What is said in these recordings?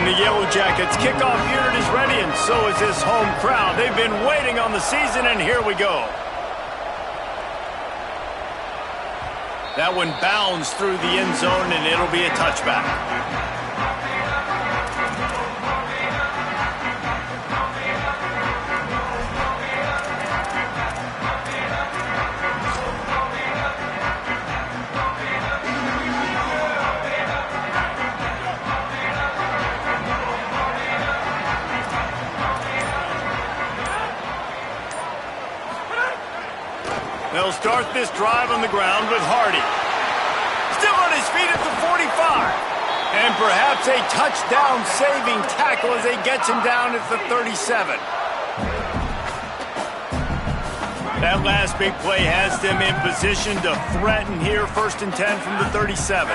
And the Yellow Jackets kickoff unit is ready, and so is this home crowd. They've been waiting on the season, and here we go. That one bounds through the end zone, and it'll be a touchback. They'll start this drive on the ground with Hardy. Still on his feet at the 45. And perhaps a touchdown-saving tackle as they gets him down at the 37. That last big play has them in position to threaten here, 1st and 10 from the 37.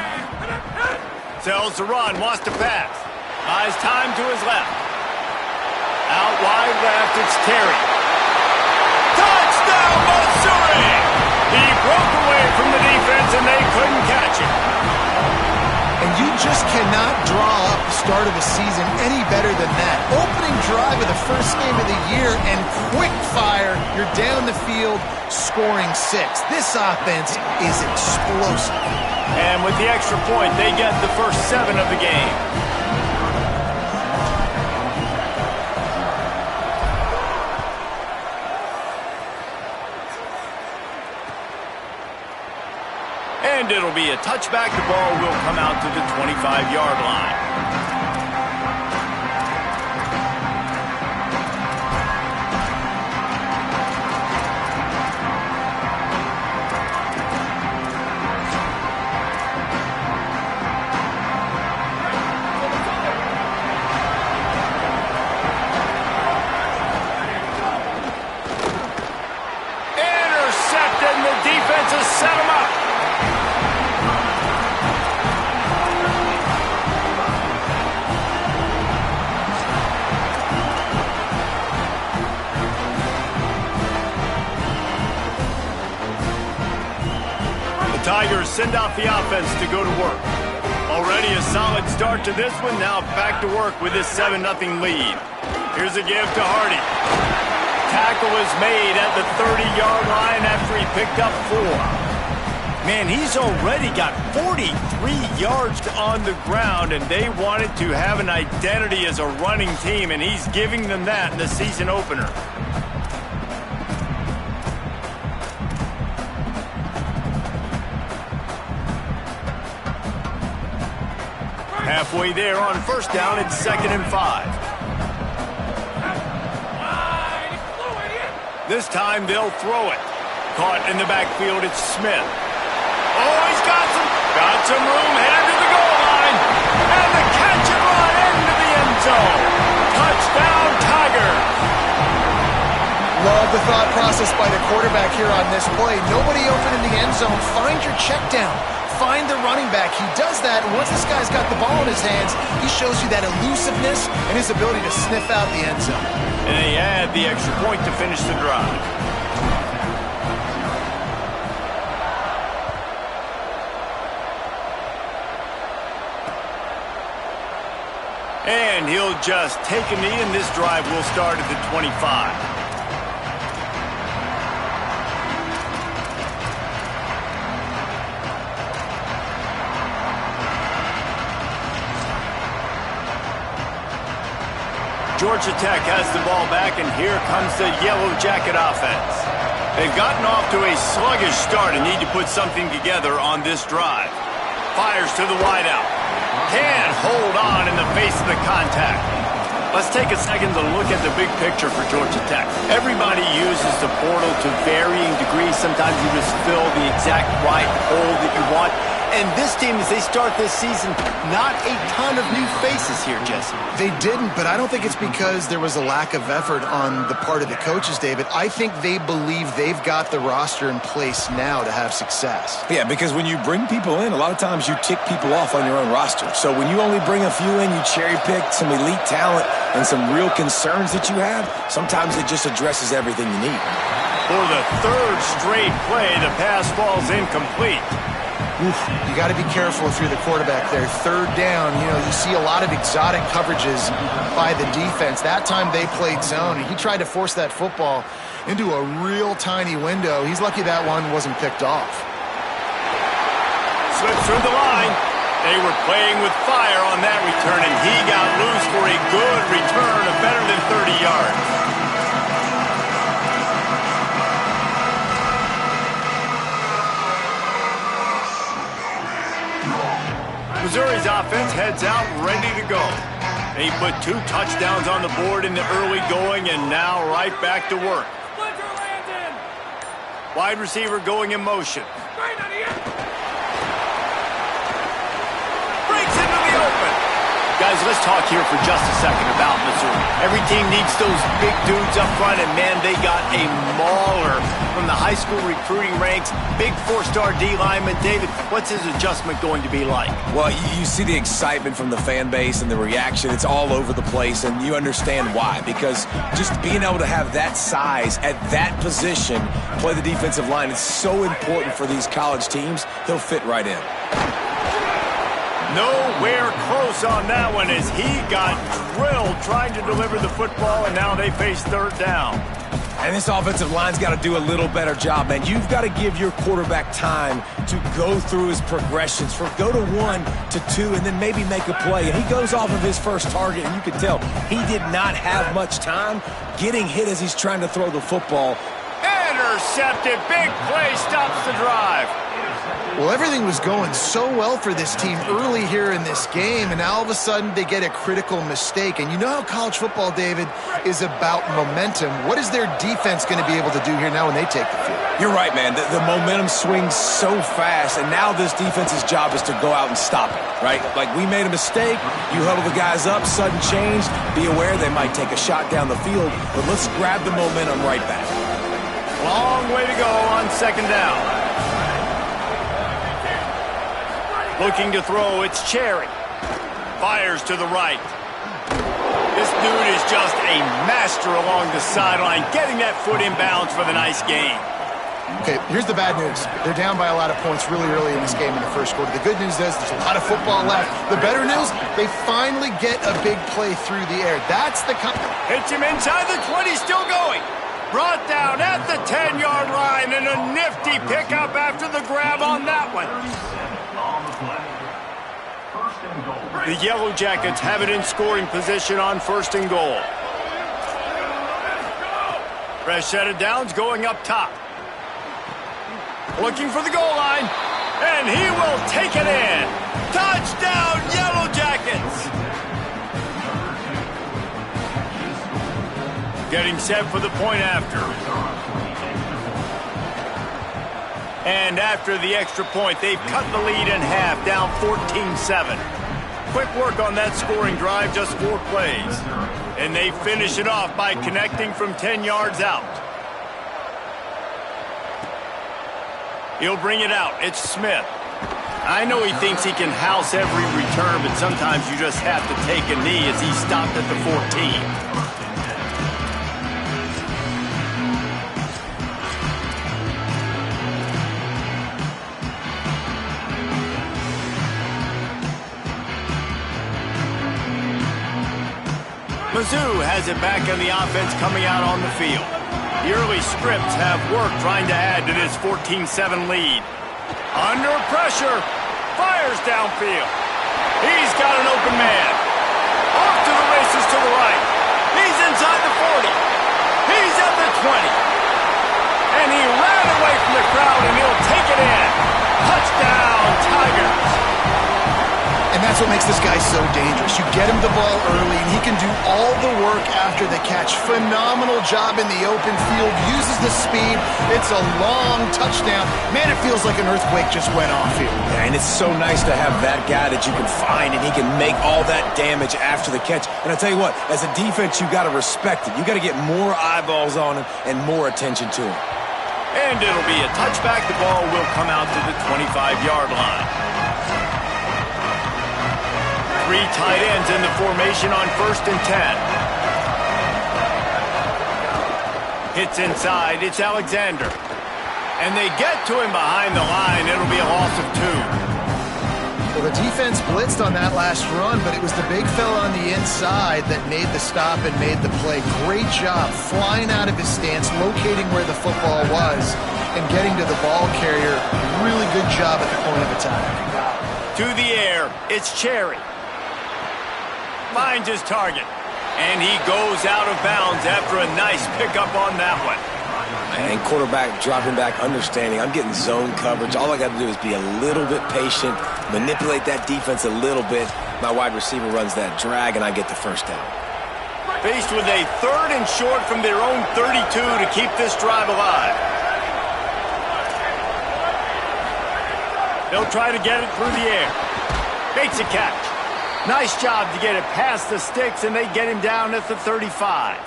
Sells the run, wants to pass. Buys time to his left. Out wide left, it's Terry. Touchdown, Missouri! He broke away from the defense, and they couldn't catch him. And you just cannot draw up the start of a season any better than that. Opening drive of the first game of the year, and quick fire. You're down the field, scoring 6. This offense is explosive. And with the extra point, they get the first 7 of the game. And it'll be a touchback. The ball will come out to the 25-yard line. Intercepted, and the defense has set him up. Tigers send out the offense to go to work. Already a solid start to this one. Now back to work with this 7-0 lead. Here's a give to Hardy. Tackle is made at the 30-yard line after he picked up 4. Man, he's already got 43 yards on the ground, and they wanted to have an identity as a running team, and he's giving them that in the season opener. Halfway there on 1st down, it's 2nd and 5. This time they'll throw it. Caught in the backfield, it's Smith. Oh, he's got some room, headed to the goal line. And the catch and run into the end zone. Touchdown, Tigers. Love the thought process by the quarterback here on this play. Nobody open in the end zone. Find your check down. Find the running back. He does that, and once this guy's got the ball in his hands, he shows you that elusiveness and his ability to sniff out the end zone. And they add the extra point to finish the drive. And he'll just take a knee, and this drive will start at the 25. Georgia Tech has the ball back, and here comes the Yellow Jacket offense. They've gotten off to a sluggish start and need to put something together on this drive. Fires to the wideout. Can't hold on in the face of the contact. Let's take a second to look at the big picture for Georgia Tech. Everybody uses the portal to varying degrees. Sometimes you just fill the exact right hole that you want. And this team, as they start this season, not a ton of new faces here, Jesse. They didn't, but I don't think it's because there was a lack of effort on the part of the coaches, David. I think they believe they've got the roster in place now to have success. Yeah, because when you bring people in, a lot of times you tick people off on your own roster. So when you only bring a few in, you cherry-pick some elite talent and some real concerns that you have, sometimes it just addresses everything you need. For the 3rd straight play, the pass falls incomplete. Oof, you got to be careful if you're the quarterback there. Third down, you see a lot of exotic coverages by the defense. That time they played zone, and he tried to force that football into a real tiny window. He's lucky that one wasn't picked off. Slips through the line. They were playing with fire on that return, and he got loose for a good return of better than 30 yards. Missouri's offense heads out ready to go. They put 2 touchdowns on the board in the early going, and now right back to work. Wide receiver going in motion. Breaks into the open. Guys, let's talk here for just a second about Missouri. Every team needs those big dudes up front, and man, they got a mauler from the high school recruiting ranks. Big 4-star D lineman. David, what's his adjustment going to be like? Well, you see the excitement from the fan base and the reaction. It's all over the place, and you understand why. Because just being able to have that size at that position, play the defensive line, it's so important for these college teams. He'll fit right in. Nowhere close on that one as he got drilled trying to deliver the football, and now they face third down. And this offensive line's got to do a little better job, man. You've got to give your quarterback time to go through his progressions, for go to 1 to 2, and then maybe make a play. And he goes off of his first target, and you can tell he did not have much time getting hit as he's trying to throw the football. Intercepted. Big play stops the drive. Well, everything was going so well for this team early here in this game, and now all of a sudden they get a critical mistake. And you know how college football, David, is about momentum. What is their defense going to be able to do here now when they take the field? You're right, man. The momentum swings so fast, and now this defense's job is to go out and stop it, right? Like, we made a mistake, you huddle the guys up, sudden change, be aware they might take a shot down the field, but let's grab the momentum right back. Long way to go on second down. Looking to throw, it's Cherry. Fires to the right. This dude is just a master along the sideline, getting that foot in bounds for the nice gain. Okay, here's the bad news. They're down by a lot of points really early in this game in the first quarter. The good news is there's a lot of football left. The better news, they finally get a big play through the air. That's the kind. Hits him inside the 20, still going. Brought down at the 10-yard line, and a nifty pickup after the grab on that one. The Yellow Jackets have it in scoring position on 1st and goal. Fresh set of downs going up top. Looking for the goal line, and he will take it in. Touchdown, Yellow Jackets! Getting set for the point after. And after the extra point, they've cut the lead in half, down 14-7. Quick work on that scoring drive, just 4 plays. And they finish it off by connecting from 10 yards out. He'll bring it out. It's Smith. I know he thinks he can house every return, but sometimes you just have to take a knee as he stopped at the 14. Mizzou has it back in the offense coming out on the field. The early scripts have worked trying to add to this 14-7 lead. Under pressure, fires downfield. He's got an open man. Off to the races to the right. He's inside the 40. He's at the 20. And he ran away from the crowd, and he'll take it in. Touchdown, Tigers. And that's what makes this guy so dangerous. You get him the ball early, and he can do all the work after the catch. Phenomenal job in the open field. Uses the speed. It's a long touchdown. Man, it feels like an earthquake just went off here. Yeah, and it's so nice to have that guy that you can find, and he can make all that damage after the catch. And I tell you what, as a defense, you got to respect it. You got to get more eyeballs on him and more attention to him. And it'll be a touchback. The ball will come out to the 25-yard line. 3 tight ends in the formation on 1st and 10. Hits inside. It's Alexander. And they get to him behind the line. It'll be a loss of 2. Well, the defense blitzed on that last run, but it was the big fella on the inside that made the stop and made the play. Great job flying out of his stance, locating where the football was, and getting to the ball carrier. Really good job at the point of attack. To the air, it's Cherry. Finds his target, and he goes out of bounds after a nice pickup on that one. And quarterback dropping back, understanding I'm getting zone coverage. All I got to do is be a little bit patient, manipulate that defense a little bit. My wide receiver runs that drag, and I get the first down. Faced with a 3rd and short from their own 32 to keep this drive alive. They'll try to get it through the air. Makes a catch. Nice job to get it past the sticks, and they get him down at the 35.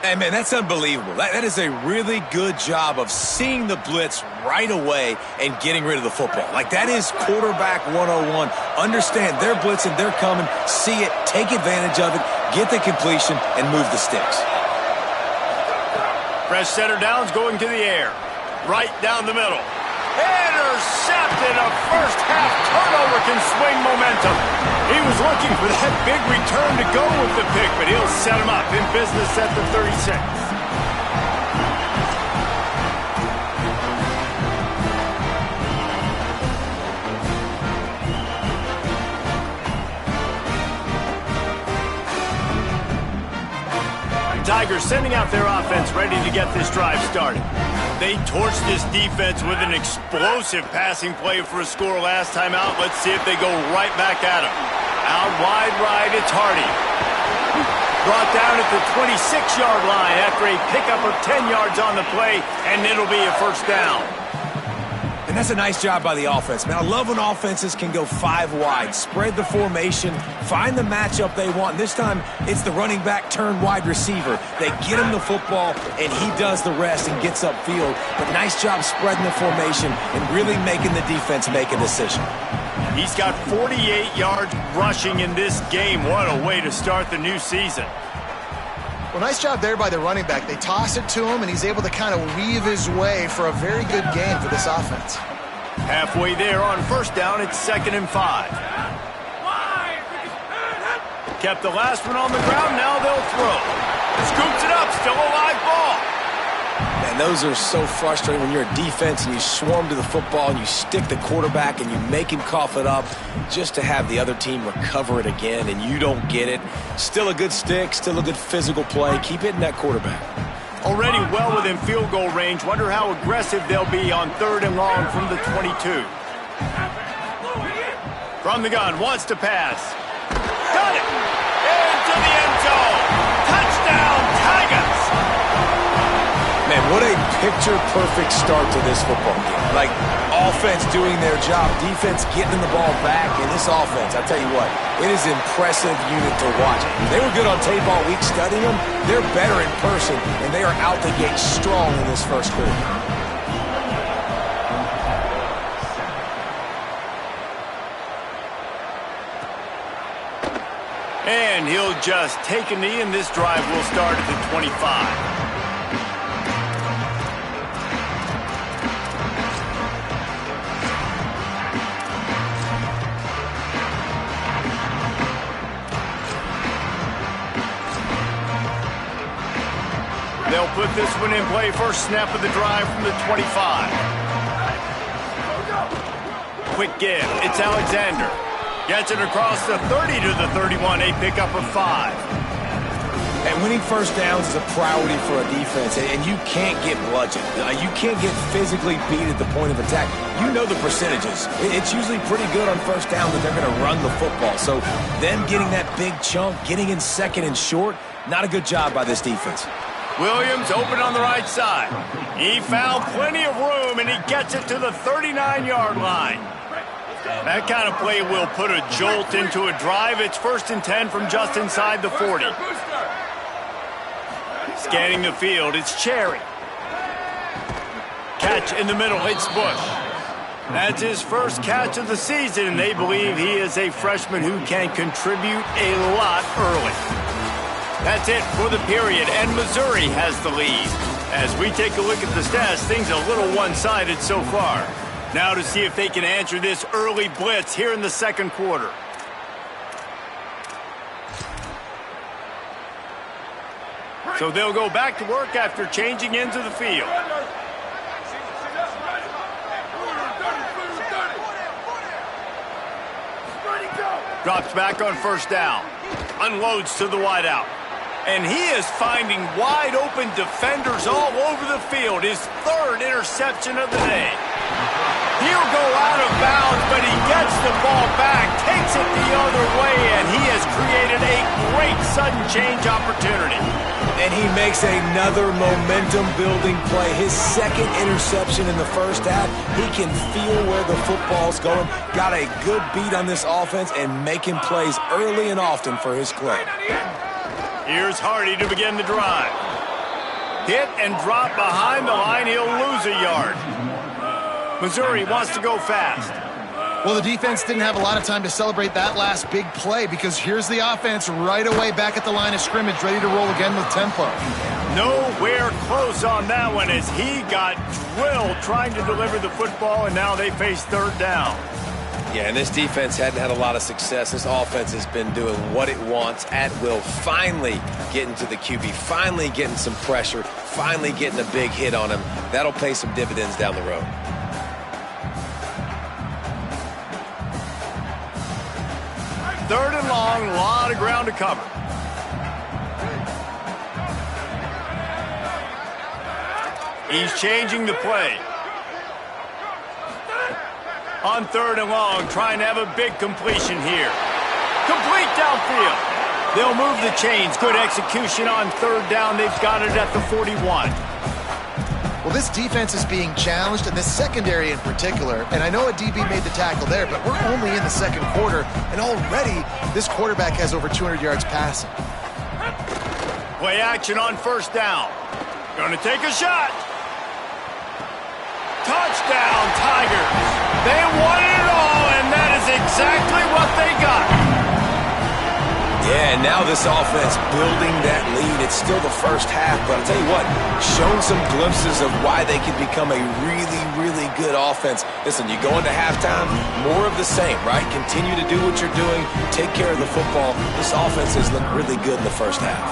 Hey, man, that's unbelievable. That is a really good job of seeing the blitz right away and getting rid of the football. Like, that is quarterback 101. Understand they're blitzing, they're coming, see it, take advantage of it, get the completion, and move the sticks. Fresh center downs going to the air. Right down the middle. Intercepted. A first-half turnover can swing momentum. He was looking for that big return to go with the pick, but he'll set him up in business at the 36. Tigers sending out their offense ready to get this drive started. They torched this defense with an explosive passing play for a score last time out. Let's see if they go right back at him. Out wide right, it's Hardy. Brought down at the 26-yard line after a pickup of 10 yards on the play, and it'll be a first down. And that's a nice job by the offense, man. I love when offenses can go 5 wide, spread the formation, find the matchup they want. This time, it's the running back turned wide receiver. They get him the football, and he does the rest and gets upfield. But nice job spreading the formation and really making the defense make a decision. He's got 48 yards rushing in this game. What a way to start the new season. Well, nice job there by the running back. They toss it to him, and he's able to kind of weave his way for a very good game for this offense. Halfway there on first down, it's 2nd and 5. Kept the last one on the ground, now they'll throw. Scoops it up, still a live ball. Man, those are so frustrating when you're a defense and you swarm to the football and you stick the quarterback and you make him cough it up just to have the other team recover it again and you don't get it. Still a good stick, still a good physical play. Keep hitting that quarterback. Already well within field goal range. Wonder how aggressive they'll be on 3rd and long from the 22. From the gun, wants to pass. Got it! Into the end zone. Touchdown, Tigers! Man, what a picture-perfect start to this football game. Like, offense doing their job, defense getting the ball back, and this offense, I tell you what, it is an impressive unit to watch. They were good on tape all week studying them. They're better in person, and they are out the gate strong in this first quarter. And he'll just take a knee, and this drive will start at the 25. They'll put this one in play. First snap of the drive from the 25. Quick give. It's Alexander. Gets it across the 30 to the 31. A pickup of 5. And winning first downs is a priority for a defense, and you can't get bludgeoned. You can't get physically beat at the point of attack. You know the percentages. It's usually pretty good on first down that they're going to run the football. So them getting that big chunk, getting in 2nd and short, not a good job by this defense. Williams open on the right side. He found plenty of room, and he gets it to the 39-yard line. That kind of play will put a jolt into a drive. It's 1st and 10 from just inside the 40. Scanning the field, it's Cherry. Catch in the middle, it's Bush. That's his first catch of the season, and they believe he is a freshman who can contribute a lot early. That's it for the period, and Missouri has the lead. As we take a look at the stats, things are a little one-sided so far. Now to see if they can answer this early blitz here in the second quarter. So they'll go back to work after changing into the field. Drops back on first down. Unloads to the wideout. And he is finding wide-open defenders all over the field. His third interception of the day. He'll go out of bounds, but he gets the ball back, takes it the other way, and he has created a great sudden change opportunity. And he makes another momentum-building play. His second interception in the first half. He can feel where the football's going. Got a good beat on this offense and making plays early and often for his club. Here's Hardy to begin the drive. Hit and drop behind the line. He'll lose a yard. Missouri wants to go fast. Well, the defense didn't have a lot of time to celebrate that last big play because here's the offense right away back at the line of scrimmage, ready to roll again with tempo. Nowhere close on that one as he got drilled trying to deliver the football, and now they face third down. Yeah, and this defense hadn't had a lot of success. This offense has been doing what it wants at will, finally getting to the QB, finally getting some pressure, finally getting a big hit on him. That'll pay some dividends down the road. Third and long, a lot of ground to cover. He's changing the play. On third and long, trying to have a big completion here. Complete downfield. They'll move the chains. Good execution on third down. They've got it at the 41. Well, this defense is being challenged, and this secondary in particular. And I know a DB made the tackle there, but we're only in the second quarter, and already this quarterback has over 200 yards passing. Play action on first down. Going to take a shot. Touchdown, Tigers. They won it all, and that is exactly what they got. Yeah, and now this offense building that lead. It's still the first half, but I'll tell you what, shown some glimpses of why they can become a really, really good offense. Listen, you go into halftime, more of the same, right? Continue to do what you're doing, take care of the football. This offense has looked really good in the first half.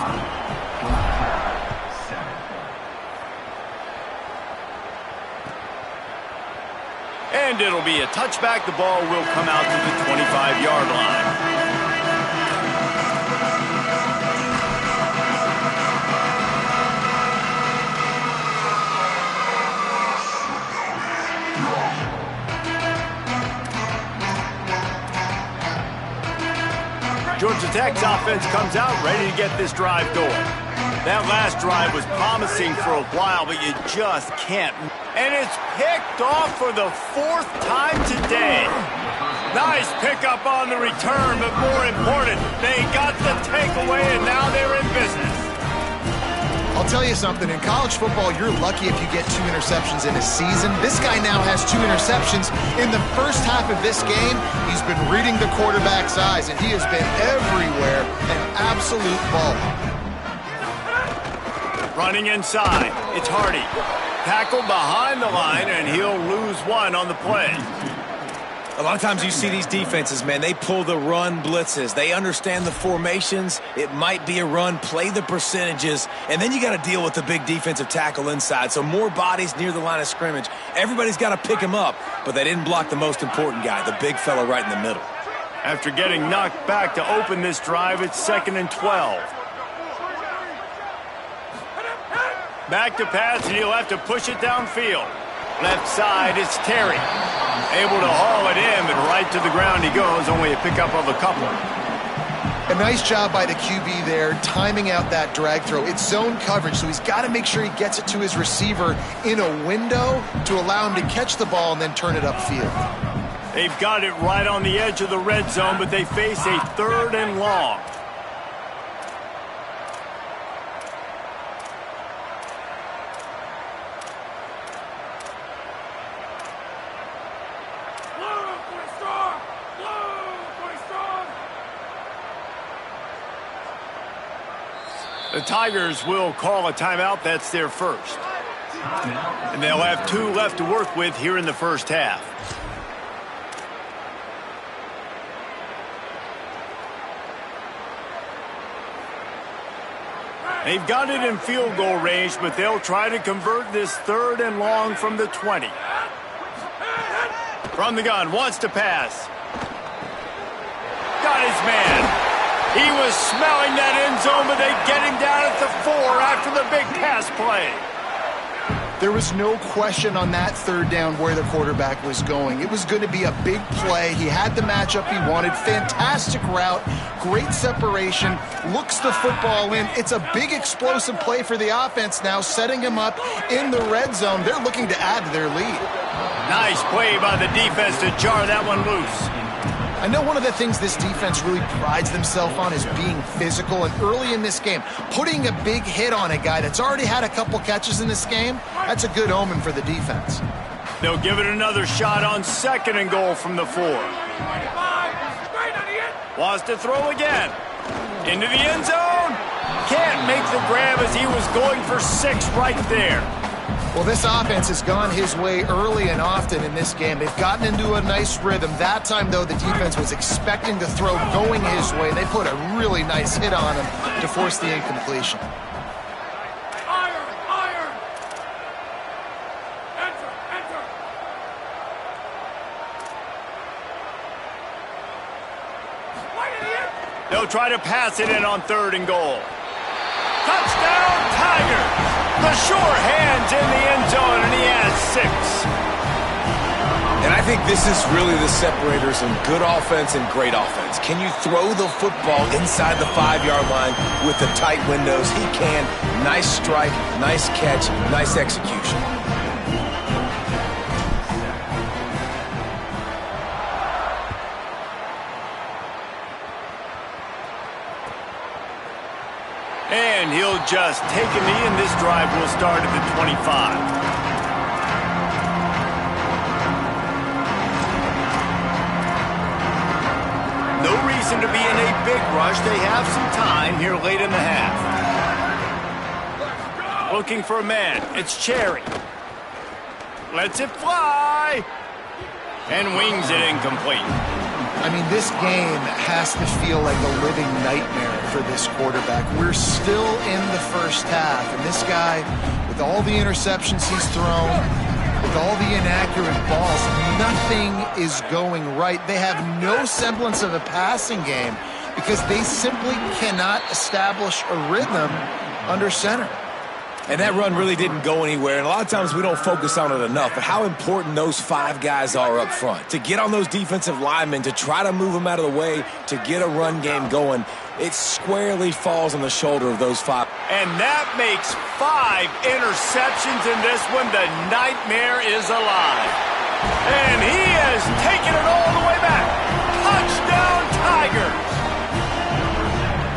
And it'll be a touchback. The ball will come out to the 25-yard line. Georgia Tech's offense comes out ready to get this drive going. That last drive was promising for a while, but you just can't. And it's picked off for the fourth time today. Nice pickup on the return, but more important, they got the takeaway, and now they're in business. I'll tell you something, in college football, you're lucky if you get 2 interceptions in a season. This guy now has 2 interceptions. In the first half of this game, he's been reading the quarterback's eyes, and he has been everywhere, an absolute baller. Running inside, it's Hardy. Tackled behind the line, and he'll lose one on the play. A lot of times you see these defenses, man, they pull the run blitzes. They understand the formations. It might be a run, play the percentages, and then you got to deal with the big defensive tackle inside. So more bodies near the line of scrimmage. Everybody's got to pick him up, but they didn't block the most important guy, the big fella right in the middle. After getting knocked back to open this drive, it's 2nd and 12. Back to pass, and he'll have to push it downfield. Left side, it's Terry. Able to haul it in, but right to the ground he goes. Only a pickup of a couple. A nice job by the QB there, timing out that drag throw. It's zone coverage, so he's got to make sure he gets it to his receiver in a window to allow him to catch the ball and then turn it upfield. They've got it right on the edge of the red zone, but they face a 3rd and long. The Tigers will call a timeout. That's their first. And they'll have 2 left to work with here in the first half. They've got it in field goal range, but they'll try to convert this 3rd and long from the 20. From the gun, wants to pass. Got his man. He was smelling that end zone, but they get him down at the 4 after the big pass play. There was no question on that 3rd down where the quarterback was going. It was going to be a big play. He had the matchup he wanted. Fantastic route. Great separation. Looks the football in. It's a big explosive play for the offense now, setting him up in the red zone. They're looking to add to their lead. Nice play by the defense to jar that one loose. I know one of the things this defense really prides themselves on is being physical, and early in this game, putting a big hit on a guy that's already had a couple catches in this game, that's a good omen for the defense. They'll give it another shot on 2nd and goal from the 4. Wants to throw again. Into the end zone. Can't make the grab as he was going for 6 right there. Well, this offense has gone his way early and often in this game. They've gotten into a nice rhythm. That time, though, the defense was expecting the throw going his way. They put a really nice hit on him to force the incompletion. They'll try to pass it in on 3rd and goal. Touchdown, Tigers! The sure hands in the end zone, and he has 6. And I think this is really the separators in good offense and great offense. Can you throw the football inside the 5-yard line with the tight windows? He can. Nice strike, nice catch, nice execution. And he'll just take a knee, and this drive will start at the 25. No reason to be in a big rush. They have some time here late in the half. Looking for a man. It's Cherry. Lets it fly. And wings it incomplete. I mean, this game has to feel like a living nightmare for this quarterback. We're still in the first half, and this guy, with all the interceptions he's thrown, with all the inaccurate balls, nothing is going right. They have no semblance of a passing game because they simply cannot establish a rhythm under center. And that run really didn't go anywhere, and a lot of times we don't focus on it enough, but how important those 5 guys are up front. To get on those defensive linemen, to try to move them out of the way, to get a run game going, it squarely falls on the shoulder of those 5. And that makes 5 interceptions in this one. The nightmare is alive. And he has taken it all the way back. Touchdown, Tigers!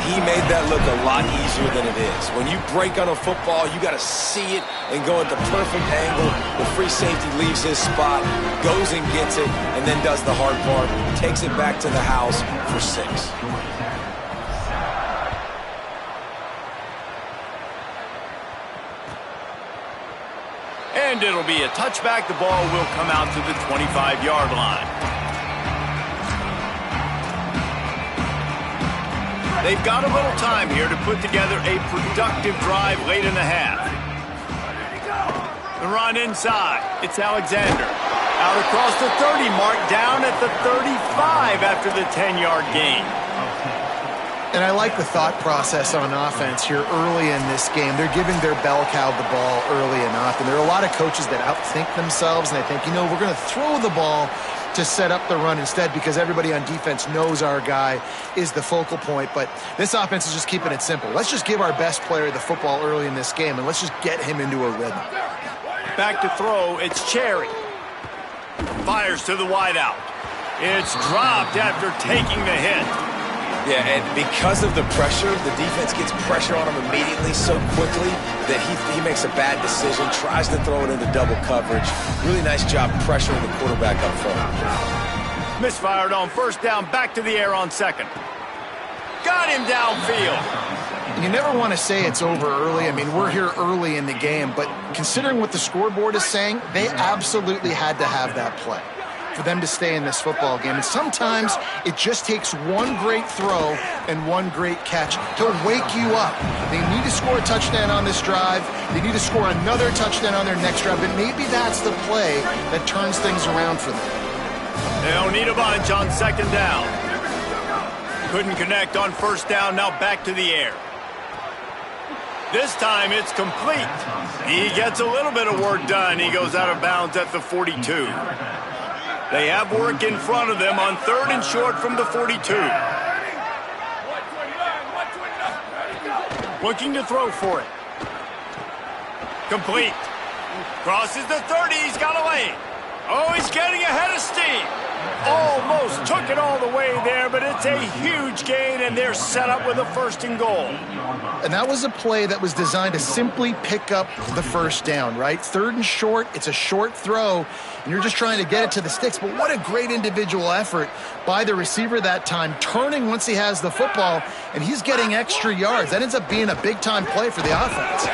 He made that look a lot easier than it is. When you break on a football, you got to see it and go at the perfect angle. The free safety leaves his spot, goes and gets it, and then does the hard part, takes it back to the house for 6. And it'll be a touchback. The ball will come out to the 25-yard line. They've got a little time here to put together a productive drive late in the half. The run inside. It's Alexander. Out across the 30 mark, down at the 35 after the 10-yard gain. And I like the thought process on offense here early in this game. They're giving their bell cow the ball early and often. There are a lot of coaches that outthink themselves, and they think, you know, we're going to throw the ball to set up the run instead because everybody on defense knows our guy is the focal point. But this offense is just keeping it simple. Let's just give our best player the football early in this game, and let's just get him into a rhythm. Back to throw, it's Cherry. Fires to the wideout. It's dropped after taking the hit. Yeah, and because of the pressure, the defense gets pressure on him immediately so quickly that he makes a bad decision, tries to throw it into double coverage. Really nice job pressuring the quarterback up front. Misfired on 1st down, back to the air on 2nd. Got him downfield. You never want to say it's over early. I mean, we're here early in the game, but considering what the scoreboard is saying, they absolutely had to have that play for them to stay in this football game. And sometimes it just takes one great throw and one great catch to wake you up. They need to score a touchdown on this drive. They need to score another touchdown on their next drive, but maybe that's the play that turns things around for them. They'll need a bunch on second down. Couldn't connect on first down, now back to the air. This time it's complete. He gets a little bit of work done. He goes out of bounds at the 42. They have work in front of them on third and short from the 42. Looking to throw for it. Complete. Crosses the 30. He's got away. Oh, he's getting ahead of steam. Almost took it all the way there, but it's a huge gain, and they're set up with a first and goal. And that was a play that was designed to simply pick up the first down, right? Third and short, it's a short throw, and you're just trying to get it to the sticks. But what a great individual effort by the receiver that time, turning once he has the football, and he's getting extra yards. That ends up being a big-time play for the offense.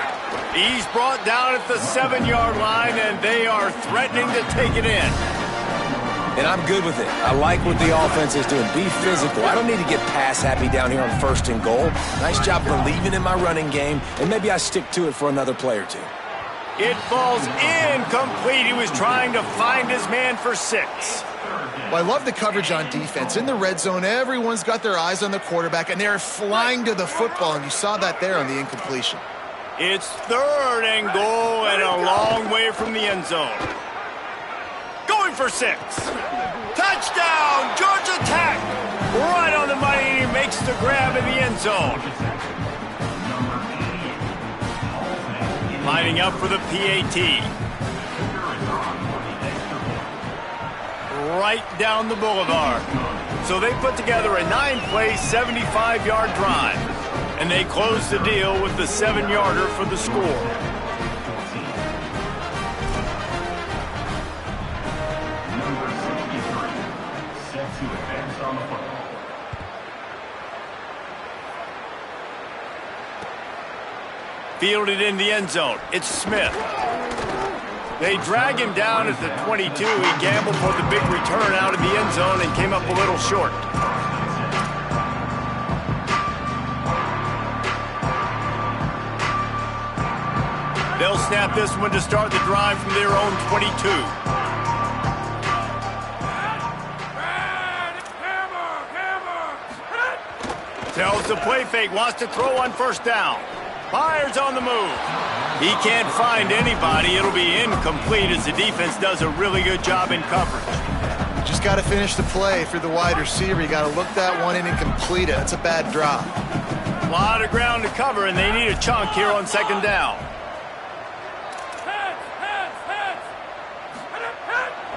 He's brought down at the 7-yard line, and they are threatening to take it in. And I'm good with it. I like what the offense is doing. Be physical. I don't need to get pass happy down here on first and goal. Nice job believing in my running game, and maybe I stick to it for another play or two. It falls incomplete. He was trying to find his man for 6. Well, I love the coverage on defense. In the red zone, everyone's got their eyes on the quarterback, and they're flying to the football, and you saw that there on the incompletion. It's third and goal and a long way from the end zone. Going for 6. Touchdown, Georgia Tech. Right on the money, he makes the grab in the end zone. Lining up for the PAT. Right down the boulevard. So they put together a 9-play, 75-yard drive. And they close the deal with the 7-yarder for the score. Fielded in the end zone. It's Smith. They drag him down at the 22. He gambled for the big return out of the end zone and came up a little short. They'll snap this one to start the drive from their own 22. Tells the play fake, wants to throw on first down. Fires on the move. He can't find anybody. It'll be incomplete as the defense does a really good job in coverage. You just got to finish the play for the wide receiver. You got to look that one in and complete it. That's a bad drop. A lot of ground to cover, and they need a chunk here on second down.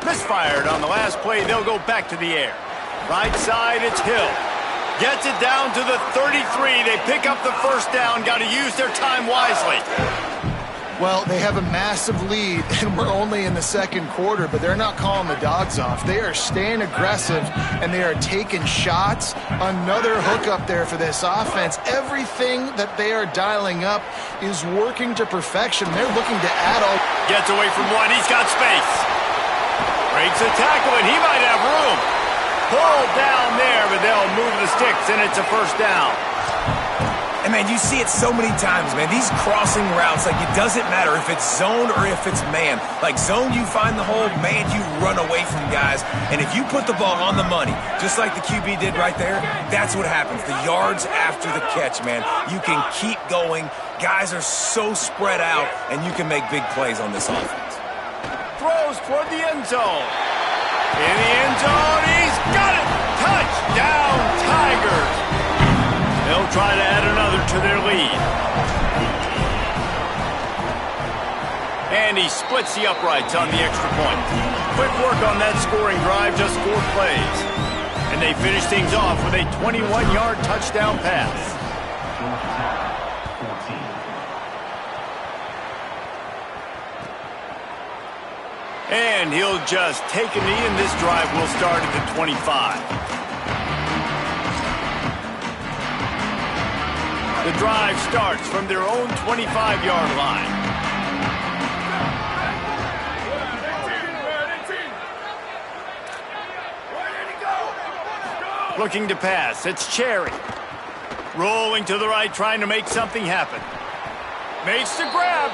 Misfired on the last play. They'll go back to the air. Right side, it's Hill. Gets it down to the 33. They pick up the first down. Got to use their time wisely. Well, they have a massive lead, and we're only in the second quarter, but they're not calling the dogs off. They are staying aggressive, and they are taking shots. Another hook up there for this offense. Everything that they are dialing up is working to perfection. They're looking to add all. Gets away from one. He's got space. Breaks a tackle, and he might have room. Pulled down there, but they'll move the sticks, and it's a first down. And, man, you see it so many times, man. These crossing routes, like, it doesn't matter if it's zone or if it's man. Like, zone, you find the hole. Man, you run away from guys. And if you put the ball on the money, just like the QB did right there, that's what happens. The yards after the catch, man. You can keep going. Guys are so spread out, and you can make big plays on this offense. Throws toward the end zone. In the end zone, he's got it! Touchdown, Tigers! They'll try to add another to their lead. And he splits the uprights on the extra point. Quick work on that scoring drive, just 4 plays. And they finish things off with a 21-yard touchdown pass. And he'll just take a knee, and this drive will start at the 25. The drive starts from their own 25-yard line. Looking to pass. It's Cherry. Rolling to the right, trying to make something happen. Makes the grab.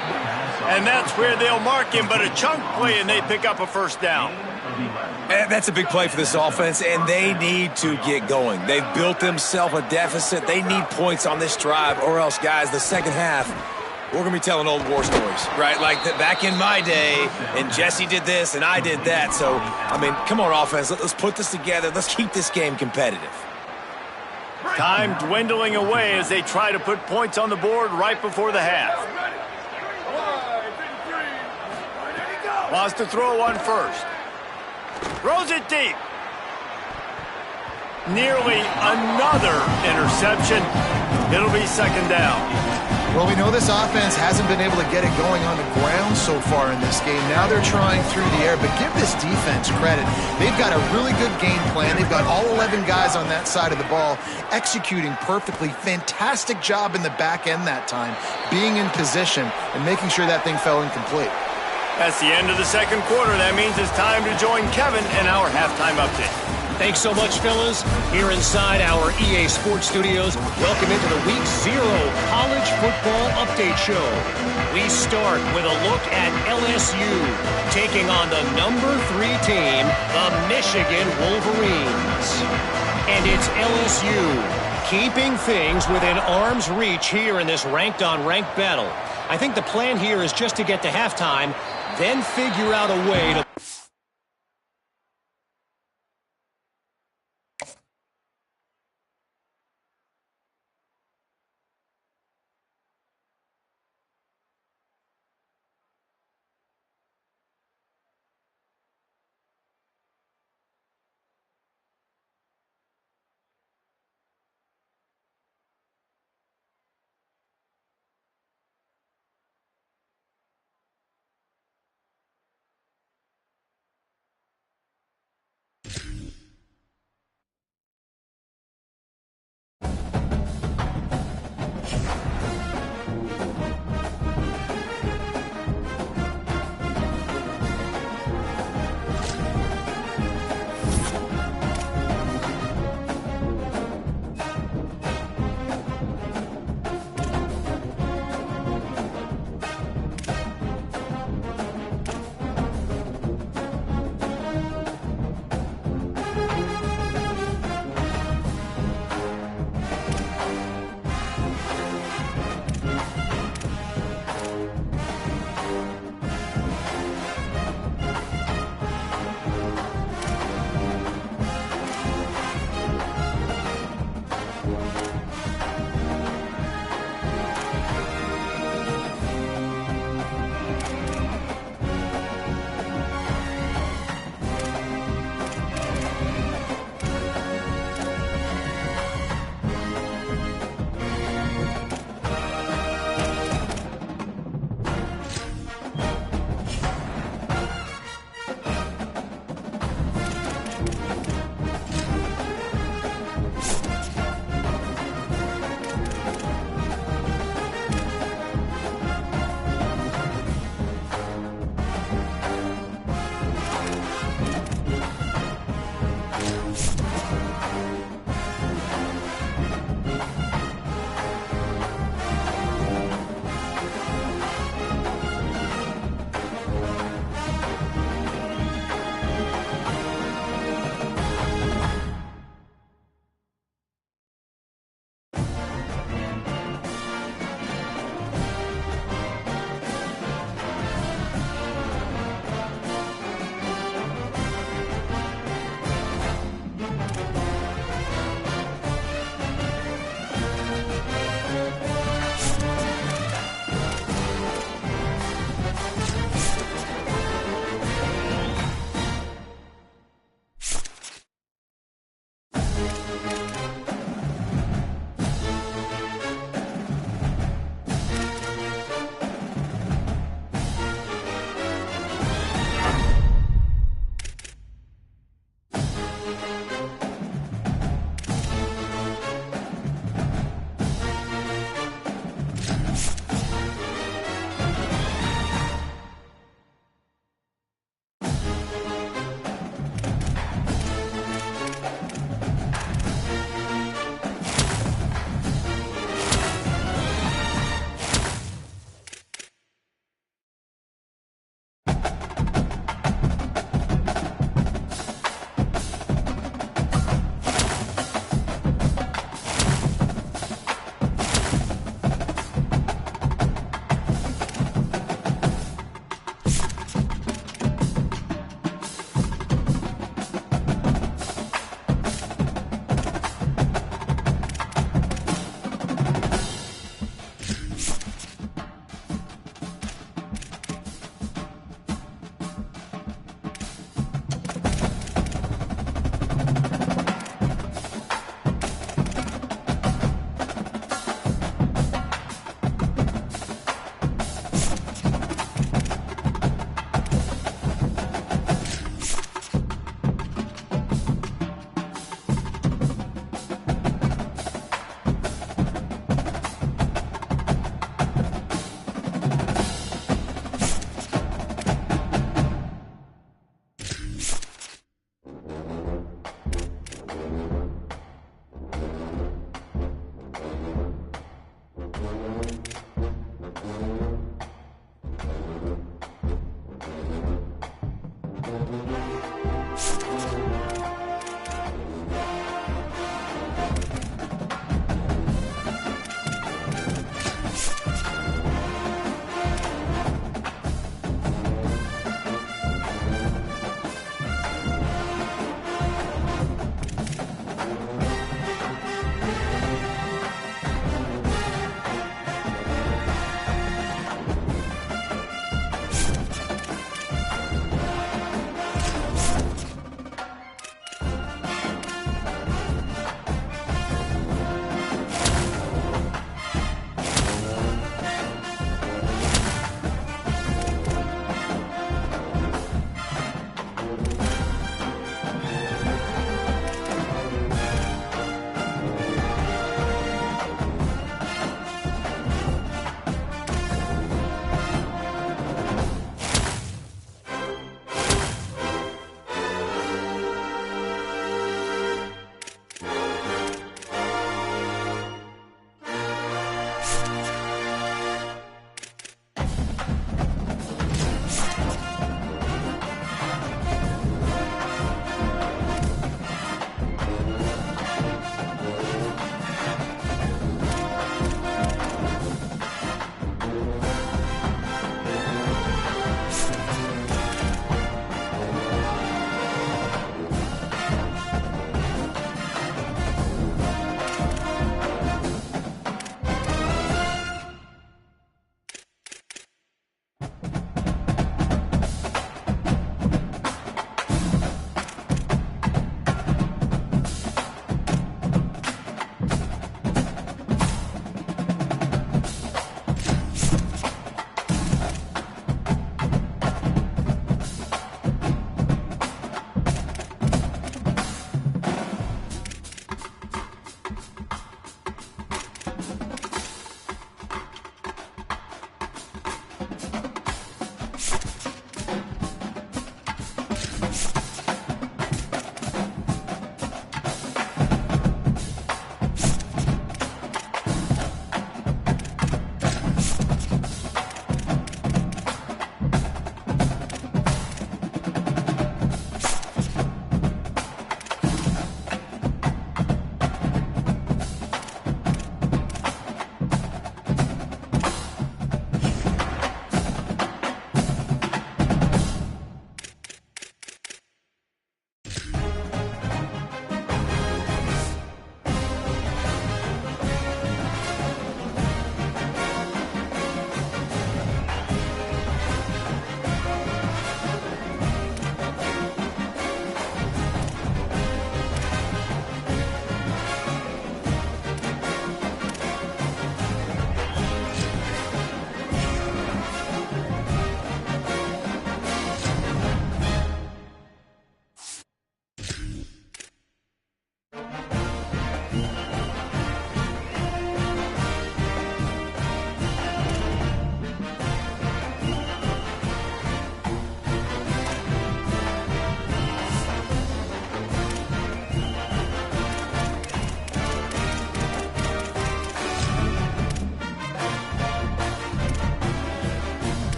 And that's where they'll mark him, but a chunk play, and they pick up a first down. And that's a big play for this offense, and they need to get going. They've built themselves a deficit. They need points on this drive, or else, guys, the second half, we're going to be telling old war stories, right? Like back in my day, and Jesse did this, and I did that. So, I mean, come on, offense. Let's put this together. Let's keep this game competitive. Time dwindling away as they try to put points on the board right before the half. Wants to throw one first. Throws it deep. Nearly another interception. It'll be second down. Well, we know this offense hasn't been able to get it going on the ground so far in this game. Now they're trying through the air, but give this defense credit. They've got a really good game plan. They've got all 11 guys on that side of the ball executing perfectly. Fantastic job in the back end that time, being in position and making sure that thing fell incomplete. That's the end of the second quarter. That means it's time to join Kevin in our halftime update. Thanks so much, fellas. Here inside our EA Sports Studios, welcome into the Week 0 College Football Update Show. We start with a look at LSU taking on the number 3 team, the Michigan Wolverines. And it's LSU keeping things within arm's reach here in this ranked-on-ranked battle. I think the plan here is just to get to halftime, then figure out a way to